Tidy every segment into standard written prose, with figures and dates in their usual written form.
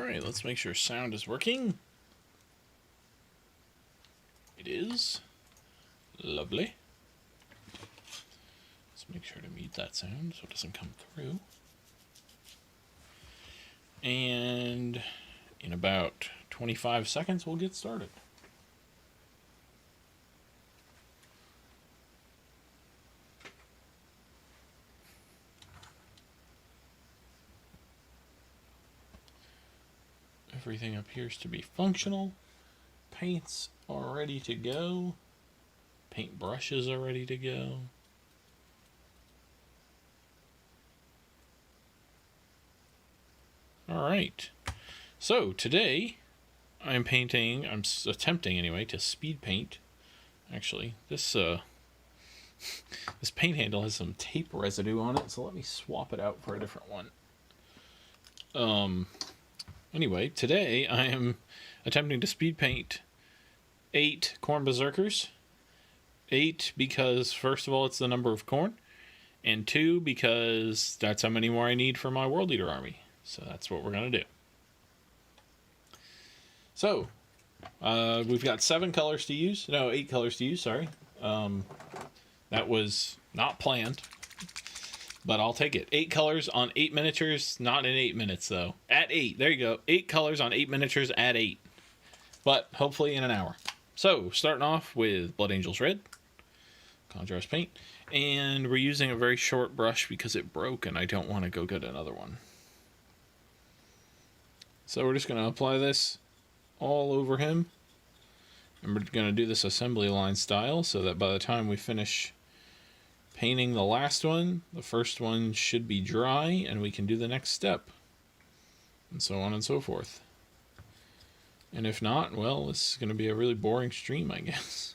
Alright, let's make sure sound is working. It is. Lovely. Let's make sure to mute that sound so it doesn't come through. And in about 25 seconds, we'll get started. Everything appears to be functional. Paints are ready to go. Paint brushes are ready to go. Alright, so today I'm attempting anyway, to speed paint. Actually, this paint handle has some tape residue on it, so let me swap it out for a different one. Anyway, today I am attempting to speed paint 8 Khorne Berserkers. 8 because, first of all, it's the number of Khorne, and 2 because that's how many more I need for my World Leader army. So that's what we're going to do. So, we've got 7 colors to use. No, 8 colors to use, sorry. That was not planned, but I'll take it. 8 colors on 8 miniatures, not in 8 minutes, though. At 8, there you go. 8 colors on 8 miniatures at 8. But hopefully in an hour. So, starting off with Blood Angels Red. Contrast paint. And we're using a very short brush because it broke and I don't want to go get another one. So we're just going to apply this all over him. And we're going to do this assembly line style so that by the time we finish painting the last one, the first one should be dry and we can do the next step. And so on and so forth. And if not, well, this is going to be a really boring stream, I guess.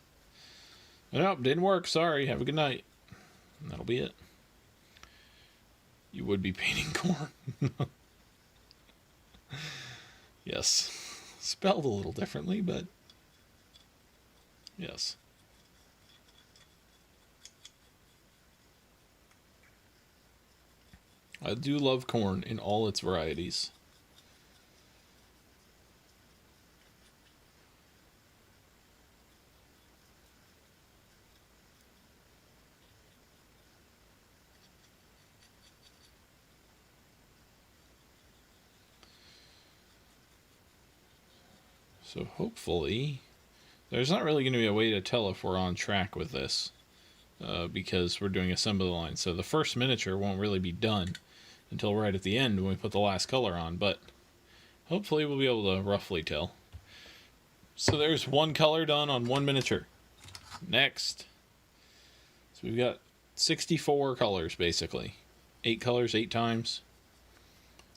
Nope, didn't work. Sorry. Have a good night. And that'll be it. You would be painting Khorne. Yes. Spelled a little differently, but yes. I do love Khorne in all its varieties. So hopefully, there's not really going to be a way to tell if we're on track with this, because we're doing assembly line. So the first miniature won't really be done until right at the end when we put the last color on, but hopefully we'll be able to roughly tell. So there's 1 color done on 1 miniature. Next. So we've got 64 colors, basically. 8 colors, 8 times.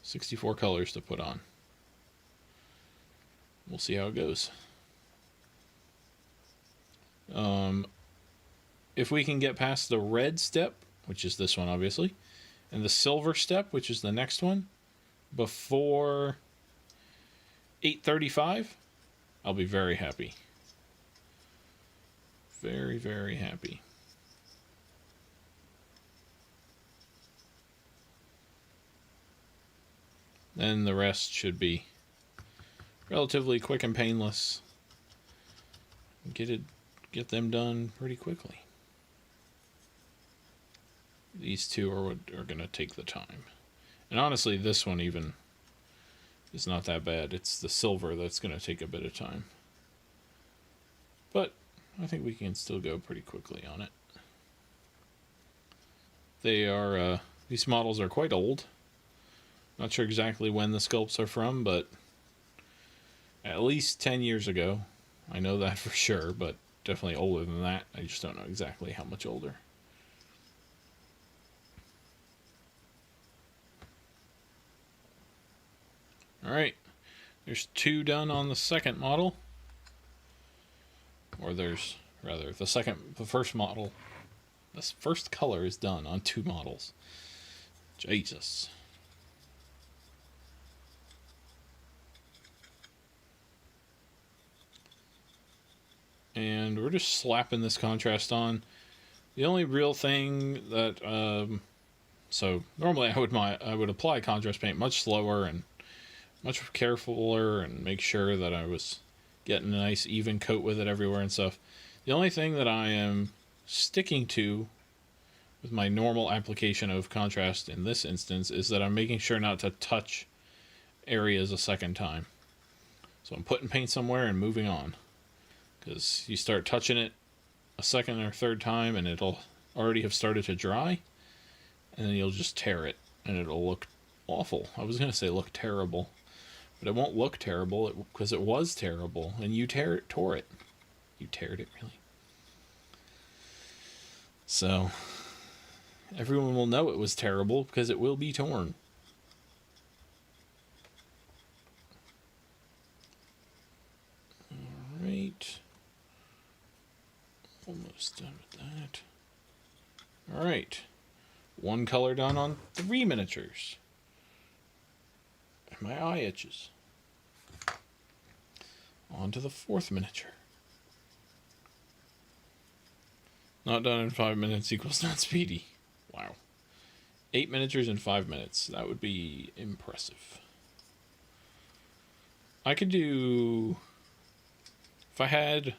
64 colors to put on. We'll see how it goes. If we can get past the red step, which is this one obviously, and the silver step, which is the next one, before 8:35, I'll be very happy. Very, very happy. Then the rest should be relatively quick and painless. Get them done pretty quickly. These 2 are what are going to take the time. And honestly, this one even is not that bad. It's the silver that's going to take a bit of time. But I think we can still go pretty quickly on it. They are, these models are quite old. Not sure exactly when the sculpts are from, but at least 10 years ago. I know that for sure, but definitely older than that. I just don't know exactly how much older. Alright. There's 2 done on the second model. Or there's, rather, the first model. This first color is done on 2 models. Jesus. And we're just slapping this contrast on. The only real thing that, so normally I would apply contrast paint much slower and much carefuler and make sure that I was getting a nice even coat with it everywhere and stuff. The only thing that I am sticking to with my normal application of contrast in this instance is that I'm making sure not to touch areas a second time. So I'm putting paint somewhere and moving on, because you start touching it a second or third time and it'll already have started to dry, and then you'll just tear it and it'll look awful. I was going to say look terrible, but it won't look terrible because it was terrible, and you tore it. You teared it, really. So everyone will know it was terrible because it will be torn. Alright. Almost done with that. Alright. One color done on 3 miniatures. And my eye itches. On to the 4th miniature. Not done in 5 minutes equals not speedy. Wow. 8 miniatures in 5 minutes. That would be impressive. I could do... If I had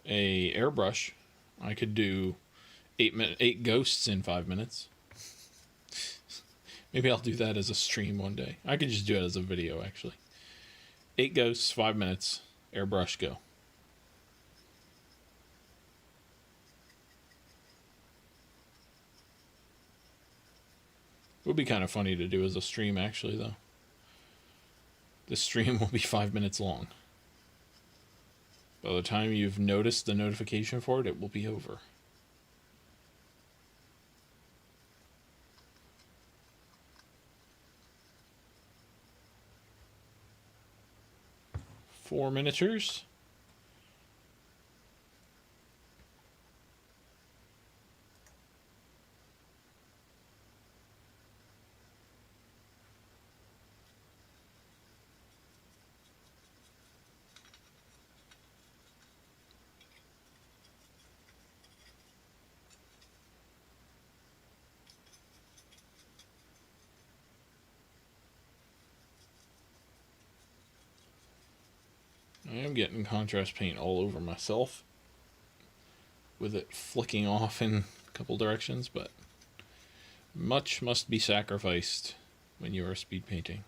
a airbrush, I could do 8 ghosts in 5 minutes. Maybe I'll do that as a stream one day. I could just do it as a video, actually. 8 ghosts, 5 minutes. Airbrush, go. It would be kind of funny to do as a stream, actually, though. This stream will be 5 minutes long. By the time you've noticed the notification for it, it will be over. Four miniatures. I am getting contrast paint all over myself, with it flicking off in a couple directions, but much must be sacrificed when you are speed painting.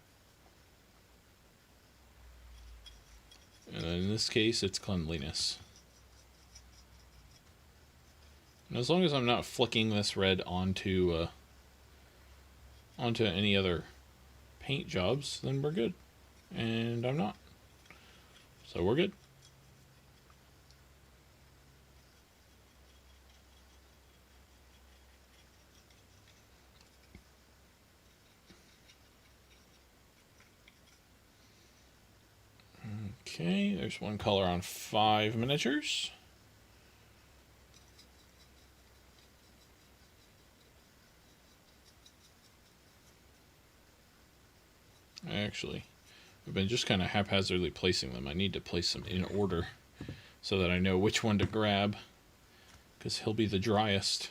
And in this case, it's cleanliness. And as long as I'm not flicking this red onto any other paint jobs, then we're good. And I'm not. So we're good. Okay, there's one color on 5 miniatures. Actually, I've been just kind of haphazardly placing them. I need to place them in order so that I know which one to grab, because he'll be the driest.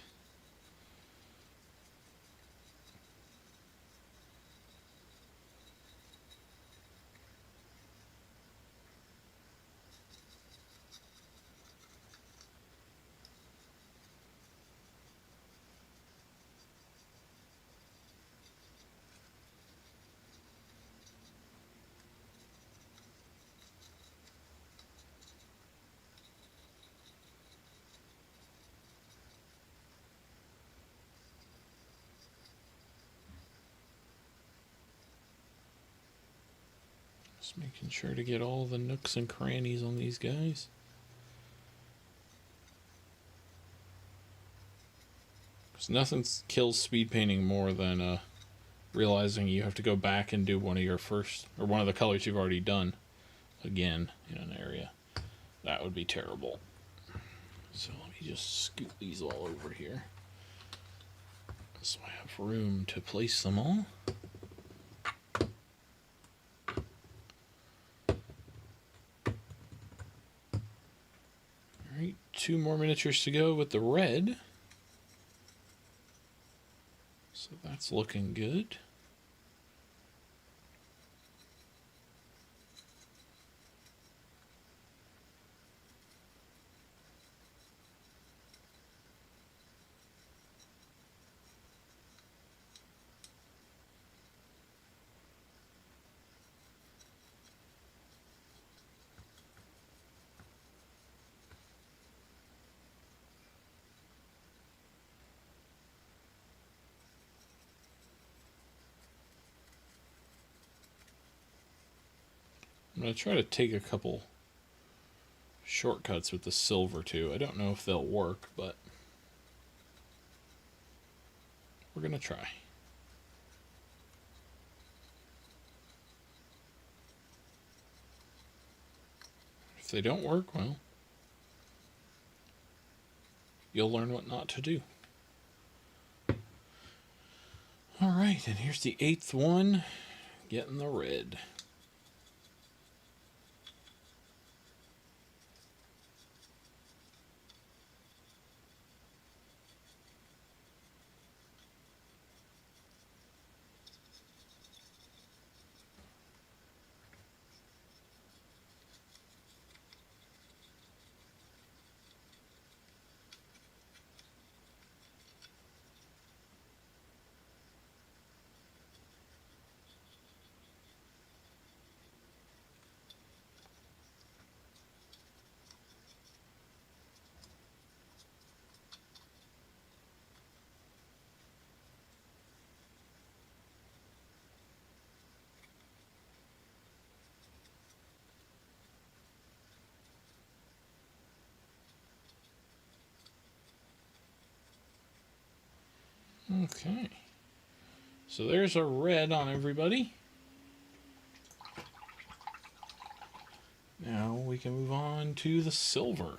Just making sure to get all the nooks and crannies on these guys. Because nothing kills speed painting more than realizing you have to go back and do one of your first, or one of the colors you've already done again in an area. That would be terrible. So let me just scoot these all over here, so I have room to place them all. Alright, 2 more miniatures to go with the red. So that's looking good. I'm going to try to take a couple shortcuts with the silver too. I don't know if they'll work, but we're going to try. If they don't work, well, you'll learn what not to do. Alright, and here's the 8th one, getting the red. Okay, so there's a red on everybody. Now we can move on to the silver.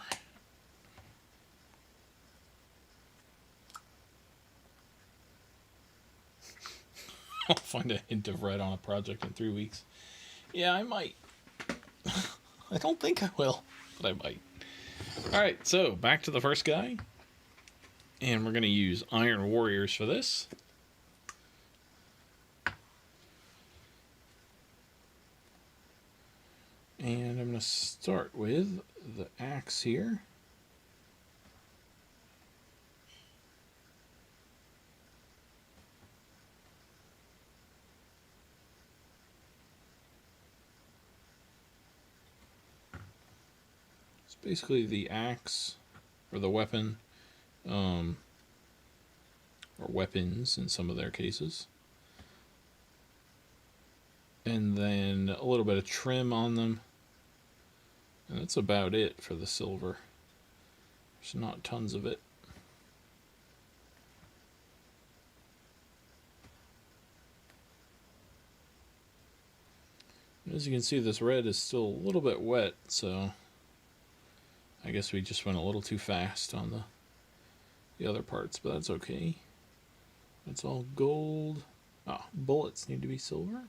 I'll find a hint of red on a project in 3 weeks. Yeah, I might. I don't think I will, but I might. Alright, so back to the first guy. And we're going to use Iron Warriors for this. And I'm going to start with the axe here. It's basically the axe, or the weapon, or weapons in some of their cases. And then a little bit of trim on them. And that's about it for the silver. There's not tons of it. And as you can see, this red is still a little bit wet, so I guess we just went a little too fast on the other parts, but that's okay. It's all gold. Ah, bullets need to be silver.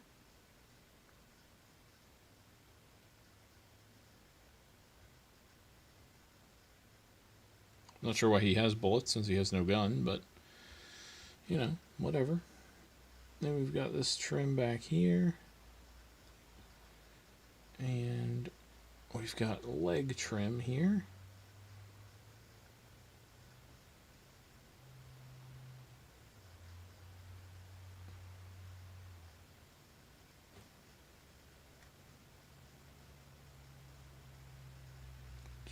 Not sure why he has bullets since he has no gun, but you know, whatever. Then we've got this trim back here. And we've got leg trim here.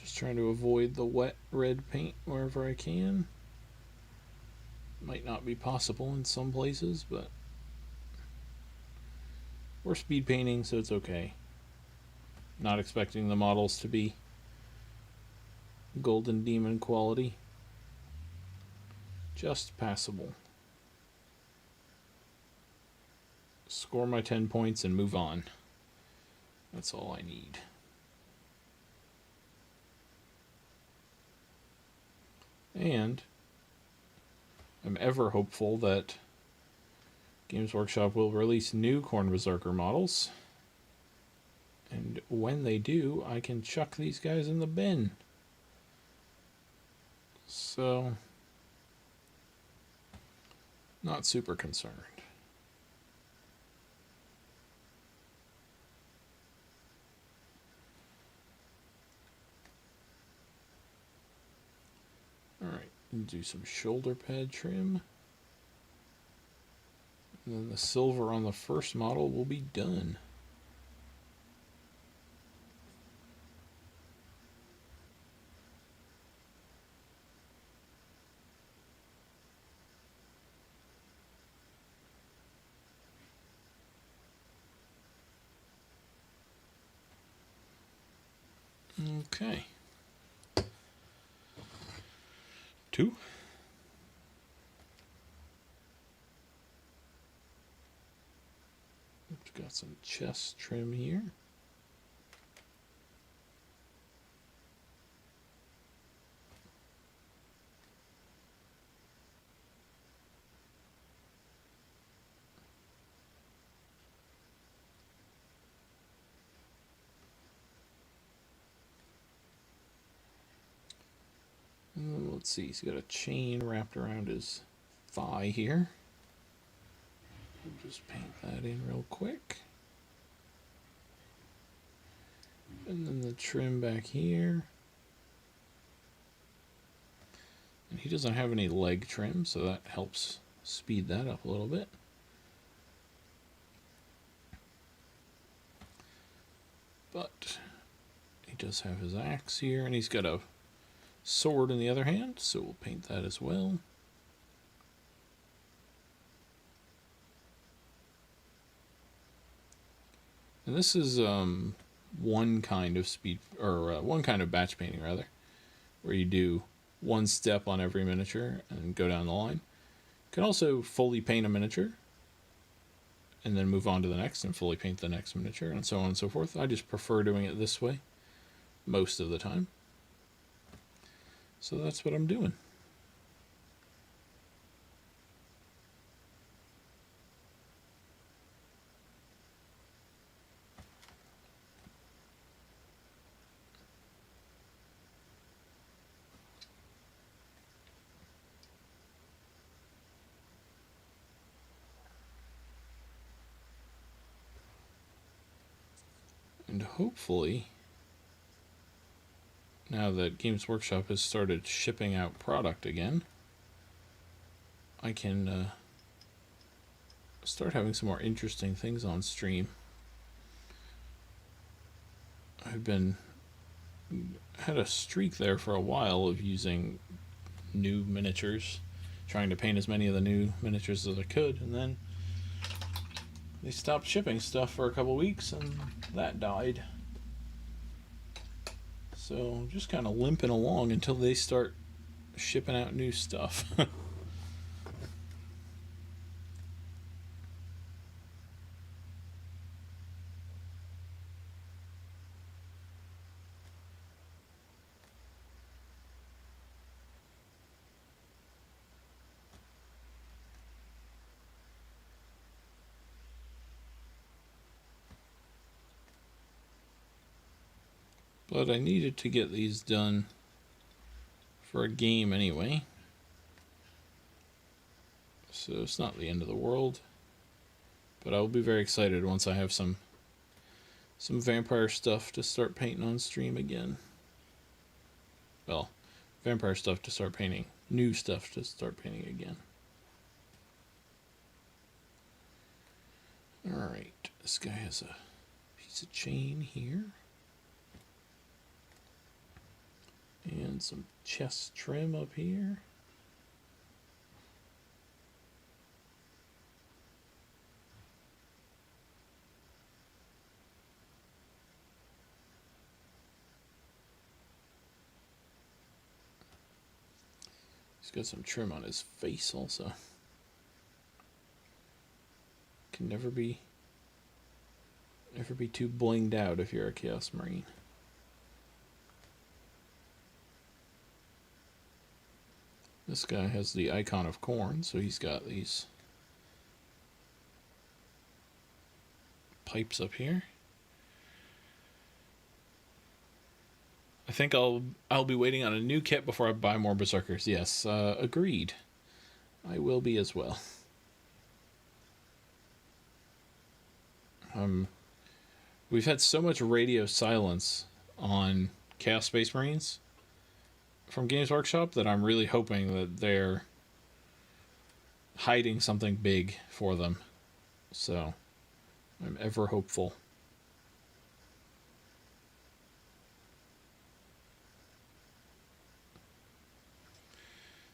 Just trying to avoid the wet red paint wherever I can. Might not be possible in some places, but we're speed painting, so it's okay. Not expecting the models to be Golden Demon quality. Just passable. Score my 10 points and move on. That's all I need. And I'm ever hopeful that Games Workshop will release new Khorne Berserker models. And when they do, I can chuck these guys in the bin. So, not super concerned. Alright, do some shoulder pad trim. And then the silver on the first model will be done. Okay. 2. We've got some chest trim here. Let's see, he's got a chain wrapped around his thigh here. We'll just paint that in real quick. And then the trim back here. And he doesn't have any leg trim, so that helps speed that up a little bit. But he does have his axe here, and he's got a sword in the other hand, so we'll paint that as well. And this is one kind of one kind of batch painting rather, where you do one step on every miniature and go down the line. You can also fully paint a miniature and then move on to the next and fully paint the next miniature and so on and so forth. I just prefer doing it this way most of the time. So that's what I'm doing. And hopefully, now that Games Workshop has started shipping out product again, I can start having some more interesting things on stream. I've had a streak there for a while of using new miniatures, trying to paint as many of the new miniatures as I could, and then they stopped shipping stuff for a couple weeks and that died. So just kind of limping along until they start shipping out new stuff. But I needed to get these done for a game anyway. So it's not the end of the world. But I will be very excited once I have some vampire stuff to start painting on stream again. Well, vampire stuff to start painting. New stuff to start painting again. Alright, this guy has a piece of chain here. And some chest trim up here. He's got some trim on his face also. Can never be too blinged out if you're a Chaos Marine. This guy has the icon of Khorne, so he's got these pipes up here. I think I'll be waiting on a new kit before I buy more Berserkers. Yes, agreed. I will be as well. We've had so much radio silence on Chaos Space Marines from Games Workshop that I'm really hoping that they're hiding something big for them. So I'm ever hopeful.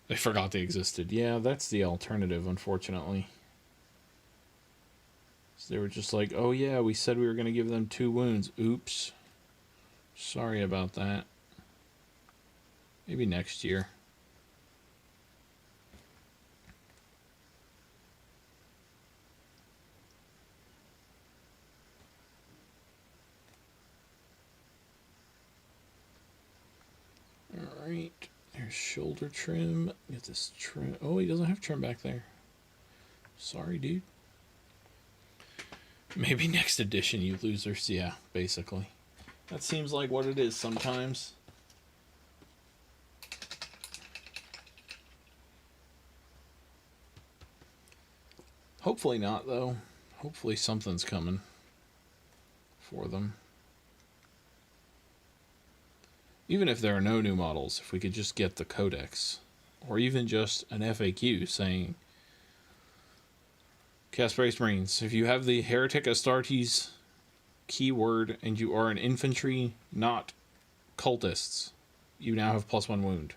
They forgot they existed. Yeah, that's the alternative, unfortunately. So they were just like, oh yeah, we said we were going to give them 2 wounds. Oops. Sorry about that. Maybe next year. Alright. There's shoulder trim. Get this trim. Oh, he doesn't have trim back there. Sorry, dude. Maybe next edition, you losers. Yeah, basically. That seems like what it is sometimes. Hopefully not, though. Hopefully something's coming for them. Even if there are no new models, if we could just get the codex, or even just an FAQ saying, Cast Space Marines, if you have the Heretic Astartes keyword and you are an infantry, not cultists, you now have +1 wound.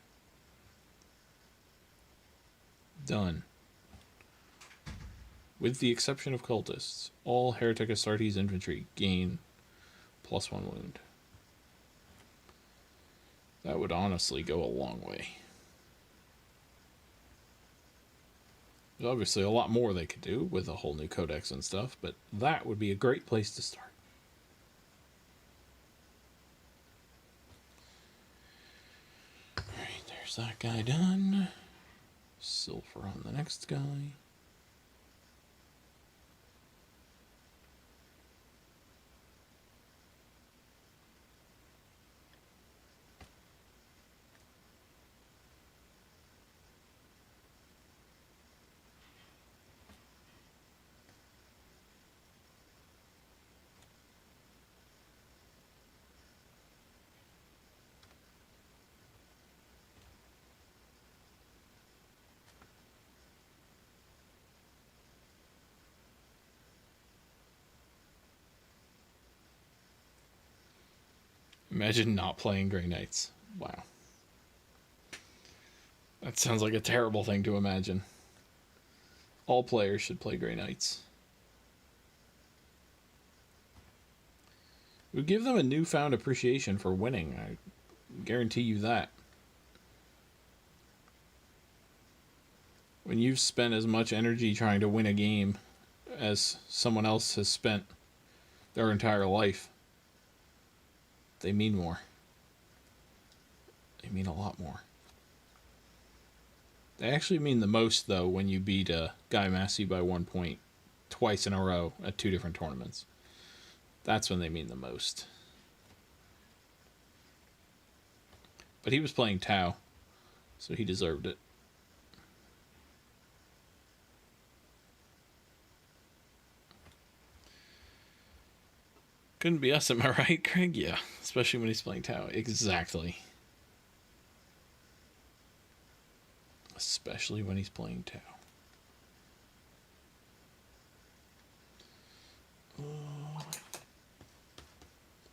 Done. With the exception of cultists, all Heretic Astartes infantry gain +1 wound. That would honestly go a long way. There's obviously a lot more they could do with a whole new codex and stuff, but that would be a great place to start. Alright, there's that guy done. Silver on the next guy. Imagine not playing Grey Knights. Wow. That sounds like a terrible thing to imagine. All players should play Grey Knights. It would give them a newfound appreciation for winning. I guarantee you that. When you've spent as much energy trying to win a game as someone else has spent their entire life, they mean more. They mean a lot more. They actually mean the most, though, when you beat Guy Massey by 1 point twice in a row at 2 different tournaments. That's when they mean the most. But he was playing Tau, so he deserved it. Couldn't be us, am I right, Craig? Yeah, especially when he's playing Tau. Exactly. Especially when he's playing Tau.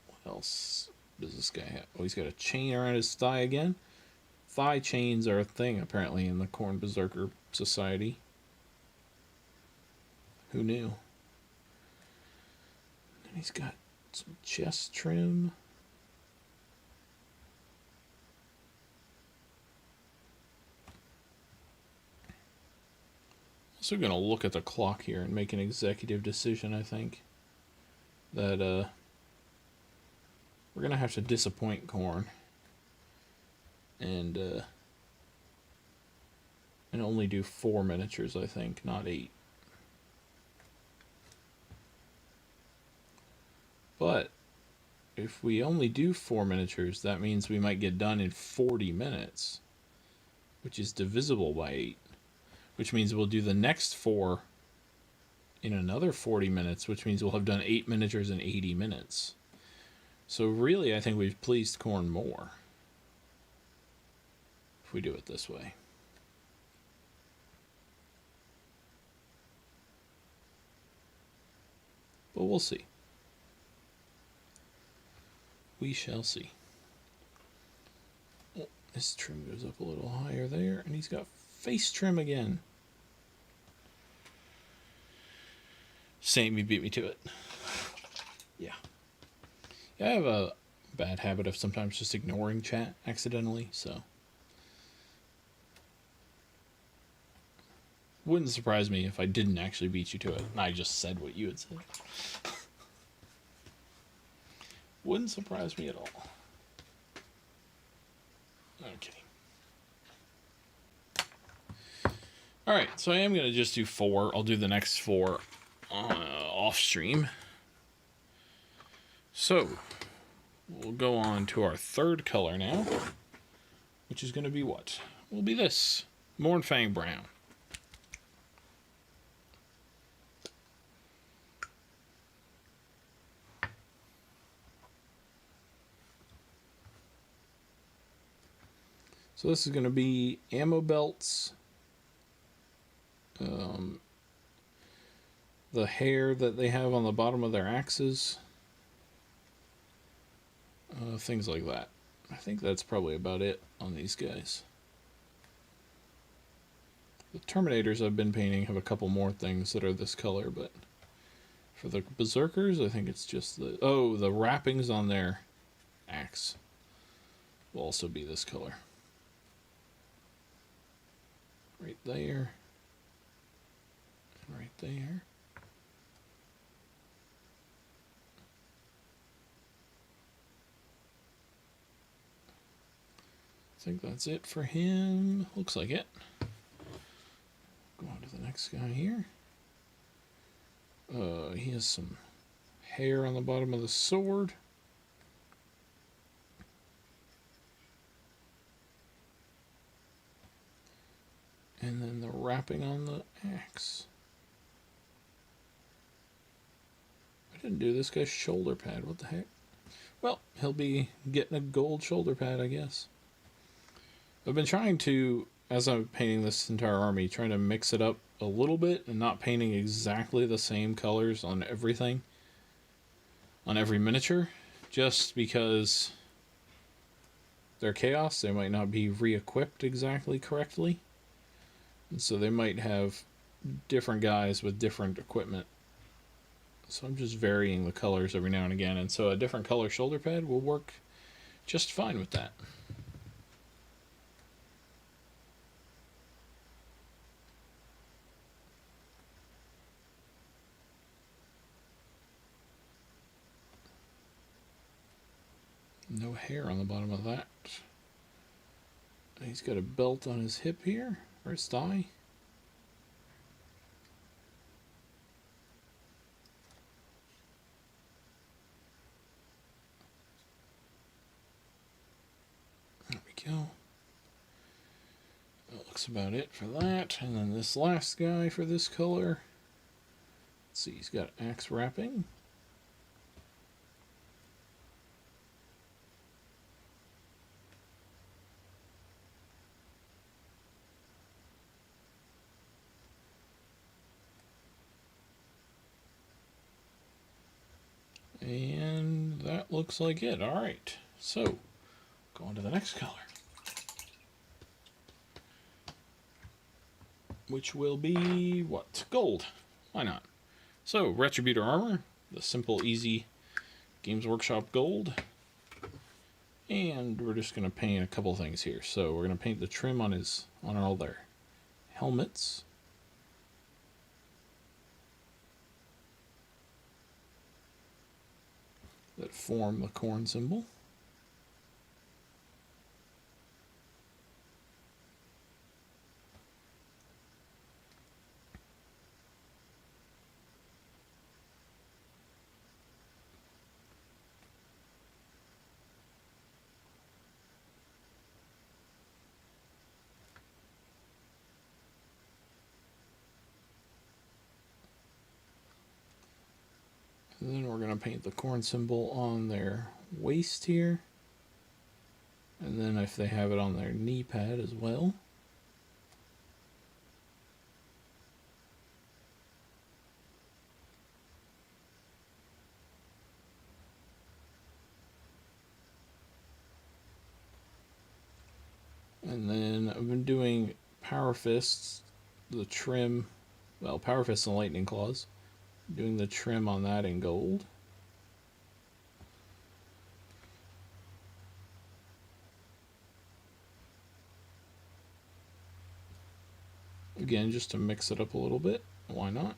What else does this guy have? Oh, he's got a chain around his thigh again. Thigh chains are a thing, apparently, in the Khorne Berserker Society. Who knew? And he's got some chest trim. Also going to look at the clock here and make an executive decision, I think. That, we're going to have to disappoint Khorne. And only do 4 miniatures, I think, not 8. But if we only do 4 miniatures, that means we might get done in 40 minutes, which is divisible by 8, which means we'll do the next 4 in another 40 minutes, which means we'll have done 8 miniatures in 80 minutes. So really, I think we've pleased Khorne more if we do it this way. But we'll see. We shall see. Oh, his trim goes up a little higher there, and he's got face trim again. Same, he beat me to it. Yeah. I have a bad habit of sometimes just ignoring chat accidentally, so. Wouldn't surprise me if I didn't actually beat you to it, and I just said what you had said. Wouldn't surprise me at all. Okay. Alright, so I am going to just do 4. I'll do the next 4 off stream. So, we'll go on to our third color now, which is going to be what? Will be this. Mournfang Brown. So this is going to be ammo belts, the hair that they have on the bottom of their axes, things like that. I think that's probably about it on these guys. The Terminators I've been painting have a couple more things that are this color, but for the Berserkers, I think it's just the wrappings on their axe will also be this color. Right there. And right there. I think that's it for him. Looks like it. Go on to the next guy here. He has some hair on the bottom of the sword. And then the wrapping on the axe. I didn't do this guy's shoulder pad. What the heck? Well, he'll be getting a gold shoulder pad, I guess. I've been trying to, as I'm painting this entire army, trying to mix it up a little bit and not painting exactly the same colors on everything, on every miniature, just because they're chaos. They might not be re-equipped exactly correctly. And so they might have different guys with different equipment. So I'm just varying the colors every now and again. And so a different color shoulder pad will work just fine with that. No hair on the bottom of that. He's got a belt on his hip here, or his thigh. There we go. That looks about it for that. And then this last guy for this color. Let's see, he's got axe wrapping. And that looks like it. Alright, so go on to the next color, which will be what? Gold. Why not? So, Retributer Armor, the simple, easy Games Workshop gold. And we're just going to paint a couple things here. So, we're going to paint the trim on all their helmets. That form the Khorne symbol. And then we're going to paint the Khorne symbol on their waist here. And then if they have it on their knee pad as well. And then I've been doing Power Fists, the trim, well, Power Fists and Lightning Claws. Doing the trim on that in gold. Again, just to mix it up a little bit. Why not?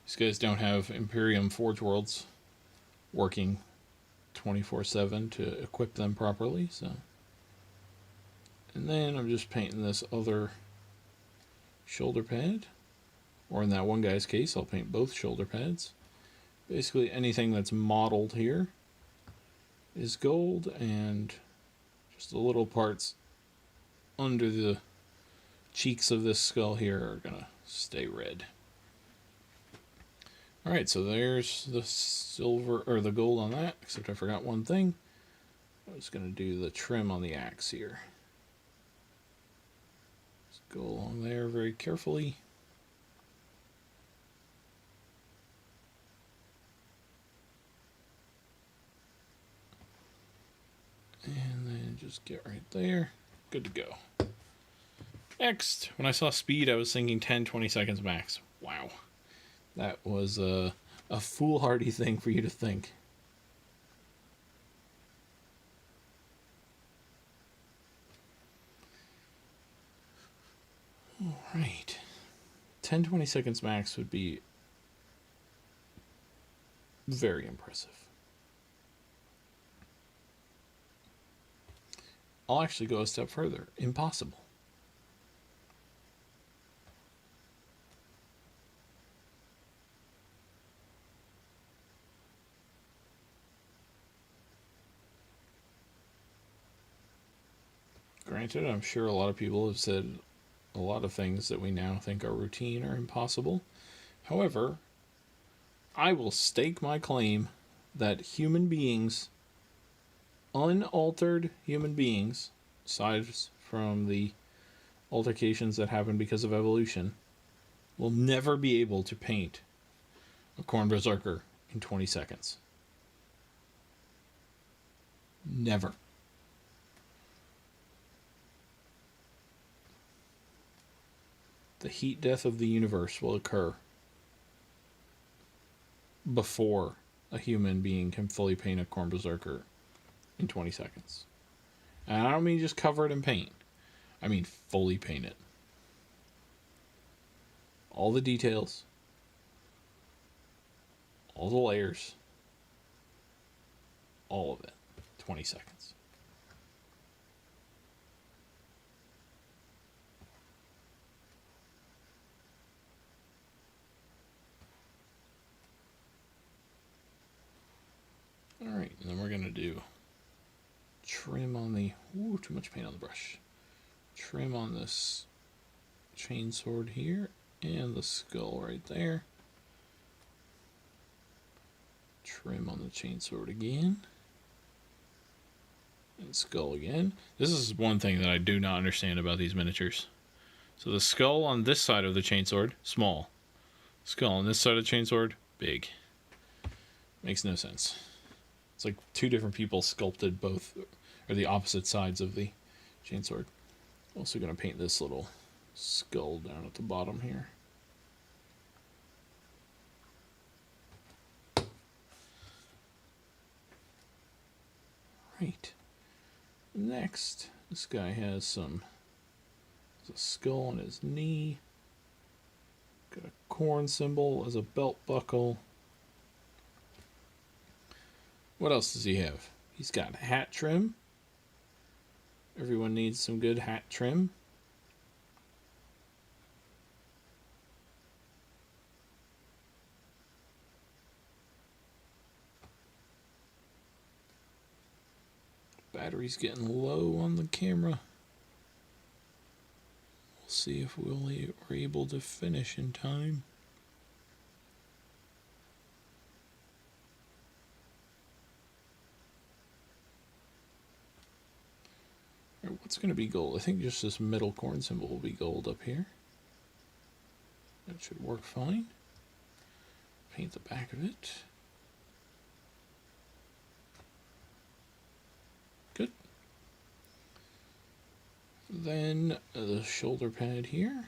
These guys don't have Imperium Forge Worlds working 24/7 to equip them properly, so. And then I'm just painting this other shoulder pad. Or in that one guy's case, I'll paint both shoulder pads. Basically anything that's modeled here is gold, and just the little parts under the cheeks of this skull here are gonna stay red. Alright, so there's the silver, or the gold on that, except I forgot one thing. I was gonna do the trim on the axe here. Just go along there very carefully. And then just get right there. Good to go. Next, when I saw speed, I was thinking 10-20 seconds max. Wow. That was a foolhardy thing for you to think. Alright. 10-20 seconds max would be very impressive. I'll actually go a step further. Impossible. Granted, I'm sure a lot of people have said a lot of things that we now think are routine or impossible. However, I will stake my claim that human beings, unaltered human beings, aside from the altercations that happen because of evolution, will never be able to paint a Khorne Berserker in 20 seconds. Never. The heat death of the universe will occur before a human being can fully paint a Khorne Berserker in 20 seconds. And I don't mean just cover it in paint. I mean fully paint it. All the details. All the layers. All of it. 20 seconds. Alright, and then we're going to do trim on the... Ooh, too much paint on the brush. Trim on this chainsword here, and the skull right there. Trim on the chainsword again. And skull again. This is one thing that I do not understand about these miniatures. So the skull on this side of the chainsword, small. Skull on this side of the chainsword, big. Makes no sense. It's like two different people sculpted both, or the opposite sides of the chainsword. Also going to paint this little skull down at the bottom here. Right. Next, this guy has a skull on his knee. Got a Khorne symbol as a belt buckle. What else does he have? He's got hat trim. Everyone needs some good hat trim. Battery's getting low on the camera. We'll see if we're able to finish in time. What's going to be gold? I think just this middle Khorne symbol will be gold up here. That should work fine. Paint the back of it. Good. Then the shoulder pad here.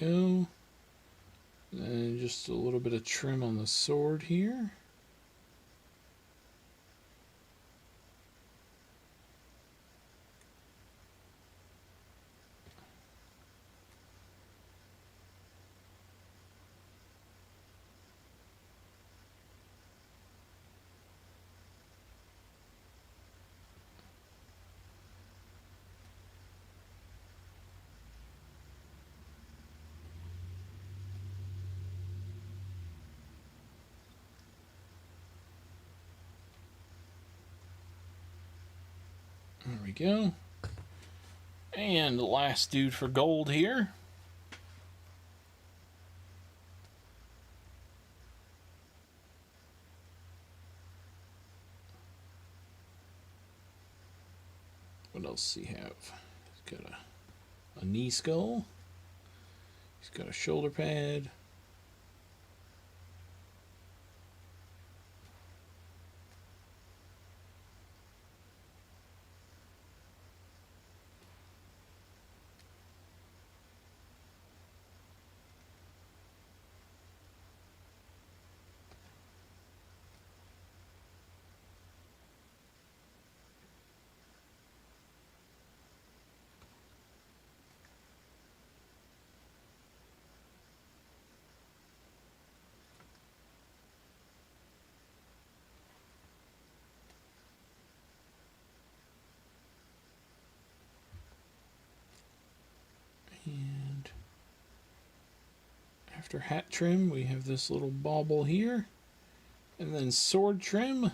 go. And just a little bit of trim on the sword here. There we go. And the last dude for gold here. What else does he have? He's got a knee skull. He's got a shoulder pad. And after hat trim, we have this little bauble here. And then sword trim.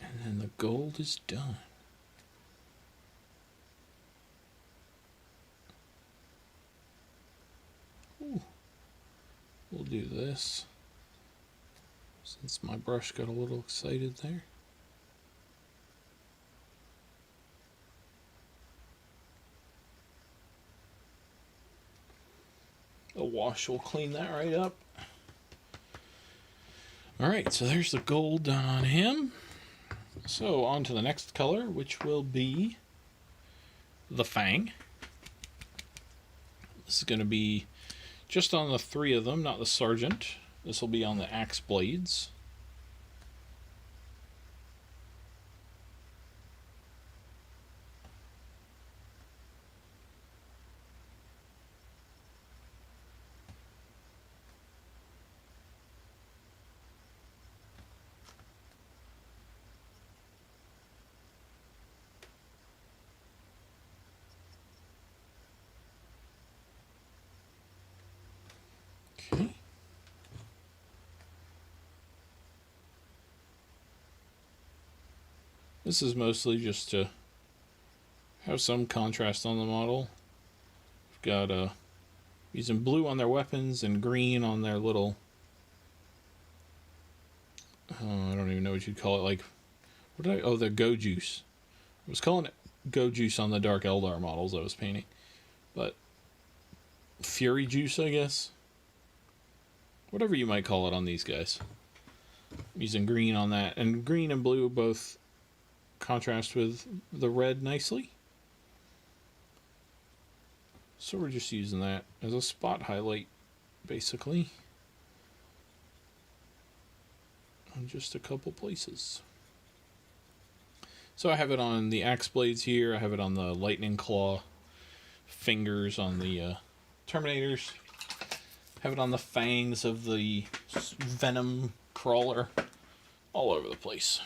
And then the gold is done. Ooh. We'll do this, since my brush got a little excited there. A wash will clean that right up. Alright, so there's the gold done on him. So on to the next color, which will be the Fang. This is going to be just on the 3 of them, not the Sergeant. This will be on the axe blades. Okay. This is mostly just to have some contrast on the model. We've got using blue on their weapons and green on their little, I don't even know what you'd call it, like, what did the Go Juice. I was calling it Go Juice on the Dark Eldar models I was painting, but Fury Juice, I guess. Whatever you might call it on these guys. I'm using green on that, and green and blue both contrast with the red nicely. So we're just using that as a spot highlight, basically, on just a couple places. So I have it on the axe blades here. I have it on the lightning claw fingers on the Terminators. Have it on the fangs of the venom crawler. All over the place.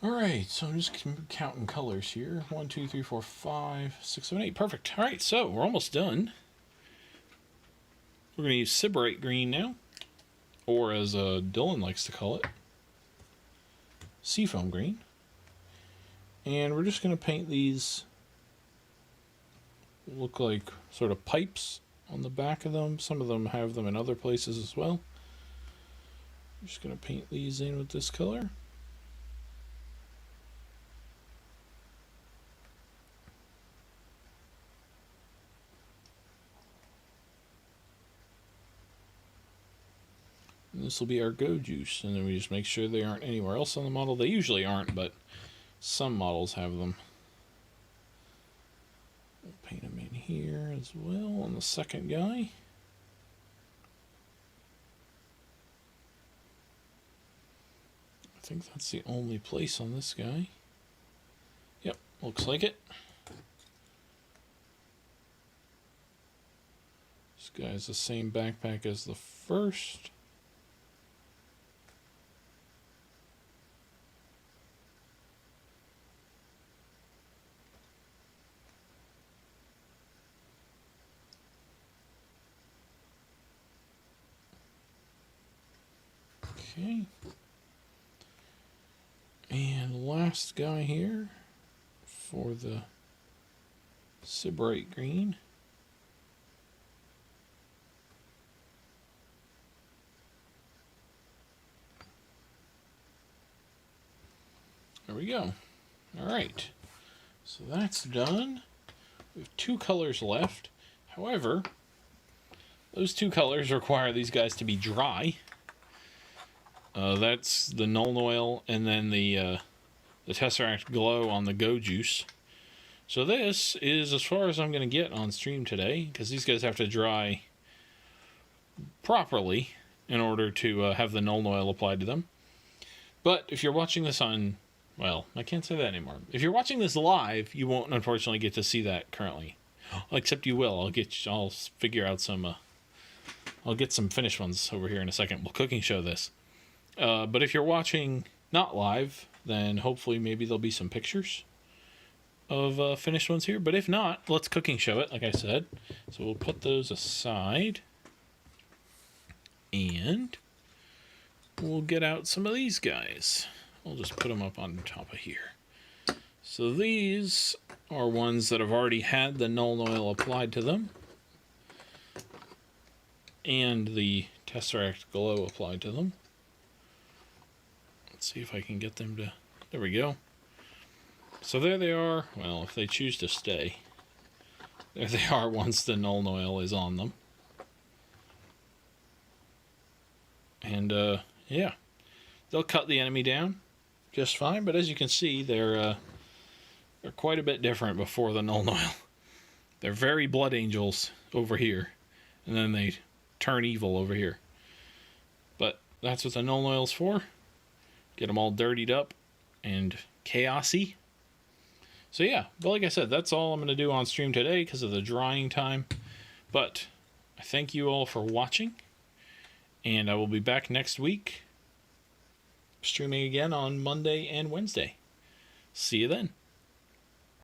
Alright, so I'm just counting colors here. 1, 2, 3, 4, 5, 6, 7, 8. Perfect. Alright, so we're almost done. We're going to use Sybarite green now. Or as Dylan likes to call it, Seafoam green. And we're just going to paint these, look like sort of pipes on the back of them. Some of them have them in other places as well. I'm just going to paint these in with this color. And this will be our Go Juice, and then we just make sure they aren't anywhere else on the model. They usually aren't, but some models have them. paint them in here as well on the second guy. I think that's the only place on this guy. Yep, looks like it. This guy has the same backpack as the first. Okay. And last guy here for the Sybarite green. There we go. All right. So that's done. We have 2 colors left. However, those 2 colors require these guys to be dry. That's the Nuln Oil and then the Tesseract Glow on the Go Juice. So this is as far as I'm going to get on stream today, because these guys have to dry properly in order to have the Nuln Oil applied to them. But if you're watching this on, well, I can't say that anymore. If you're watching this live, you won't unfortunately get to see that currently. Except you will. I'll figure out some. I'll get some finished ones over here in a second. We'll cooking show this. But if you're watching not live, then hopefully maybe there'll be some pictures of finished ones here. But if not, let's cooking show it, like I said. So we'll put those aside. And we'll get out some of these guys. We'll just put them up on top of here. So these are ones that have already had the Nuln Oil applied to them. And the Tesseract Glow applied to them. Let's see if I can get them to... There we go. So there they are. Well, if they choose to stay. There they are once the Nuln Oil is on them. And, yeah. They'll cut the enemy down just fine. But as you can see, they're quite a bit different before the Nuln Oil. They're very Blood Angels over here. And then they turn evil over here. But that's what the Nuln Oil's for. Get them all dirtied up and chaosy. So yeah, but like I said, that's all I'm going to do on stream today because of the drying time. But I thank you all for watching. And I will be back next week, streaming again on Monday and Wednesday. See you then.